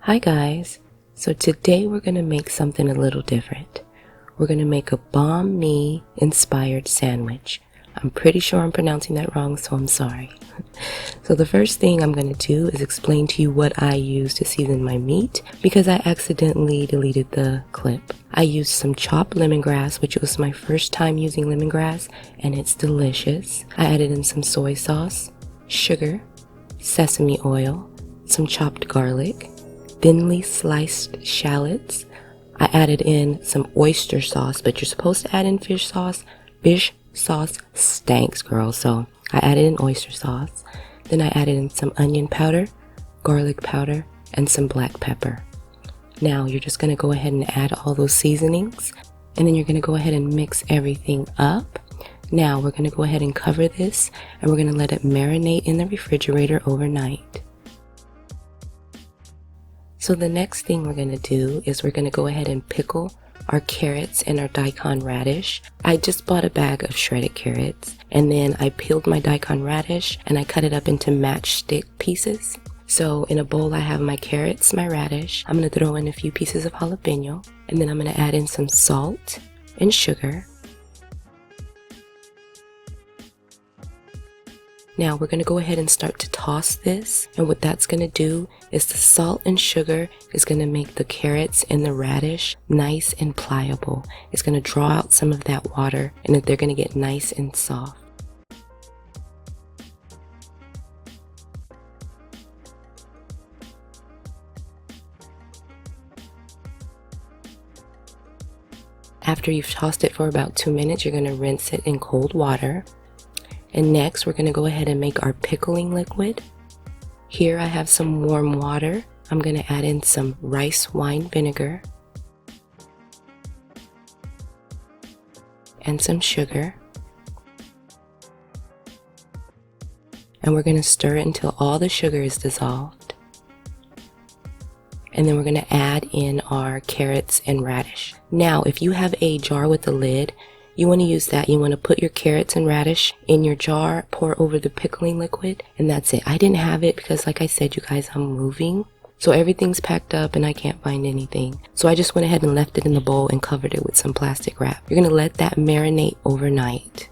Hi guys, so today we're going to make something a little different. We're going to make a banh mi inspired sandwich. I'm pretty sure I'm pronouncing that wrong, so I'm sorry. So the first thing I'm going to do is explain to you what I use to season my meat because I accidentally deleted the clip. I used some chopped lemongrass, which was my first time using lemongrass, and it's delicious. I added in some soy sauce, sugar, sesame oil, some chopped garlic, thinly sliced shallots. I added in some oyster sauce, but you're supposed to add in fish sauce. Fish sauce stanks, girl, so I added in oyster sauce. Then I added in some onion powder, garlic powder, and some black pepper. Now you're just going to go ahead and add all those seasonings, and then you're going to go ahead and mix everything up. Now we're going to go ahead and cover this, and we're going to let it marinate in the refrigerator overnight. So the next thing we're going to do is we're going to go ahead and pickle our carrots and our daikon radish. I just bought a bag of shredded carrots, and then I peeled my daikon radish and I cut it up into matchstick pieces. So in a bowl I have my carrots, my radish. I'm going to throw in a few pieces of jalapeno, and then I'm going to add in some salt and sugar. Now we're going to go ahead and start to toss this, and what that's going to do is the salt and sugar is going to make the carrots and the radish nice and pliable. It's going to draw out some of that water, and they're going to get nice and soft. After you've tossed it for about 2 minutes, you're going to rinse it in cold water. And next, we're going to go ahead and make our pickling liquid. Here I have some warm water. I'm going to add in some rice wine vinegar and some sugar. And we're going to stir it until all the sugar is dissolved. And then we're going to add in our carrots and radish. Now, if you have a jar with a lid, you want to use that. You want to put your carrots and radish in your jar, pour over the pickling liquid, and that's it. I didn't have it because, like I said, you guys, I'm moving. So everything's packed up and I can't find anything. So I just went ahead and left it in the bowl and covered it with some plastic wrap. You're going to let that marinate overnight.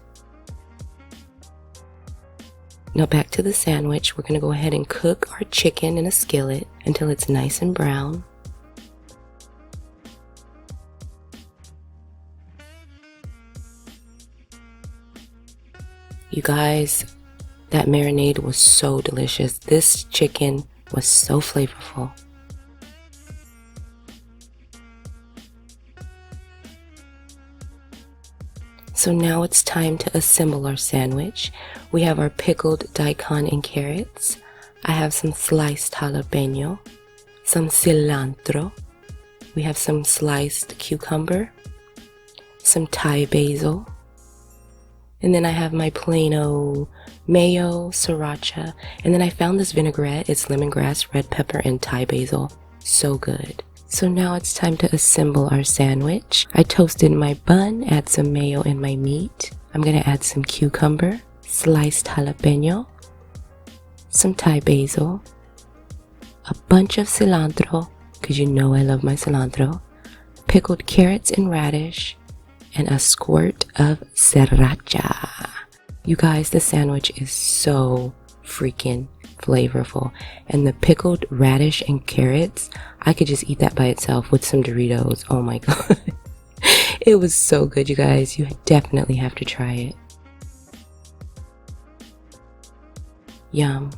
Now back to the sandwich. We're going to go ahead and cook our chicken in a skillet until it's nice and brown. You guys, that marinade was so delicious. This chicken was so flavorful. So now it's time to assemble our sandwich. We have our pickled daikon and carrots. I have some sliced jalapeno, some cilantro. We have some sliced cucumber, some Thai basil. And then I have my plain old mayo, sriracha, and then I found this vinaigrette. It's lemongrass, red pepper, and Thai basil. So good. So now it's time to assemble our sandwich. I toasted my bun, add some mayo in my meat. I'm gonna add some cucumber, sliced jalapeno, some Thai basil, a bunch of cilantro, because you know I love my cilantro, pickled carrots and radish, and a squirt of Sriracha. You guys, the sandwich is so freaking flavorful, and the pickled radish and carrots, I could just eat that by itself with some Doritos. Oh my god. It was so good, you guys. You definitely have to try it. Yum.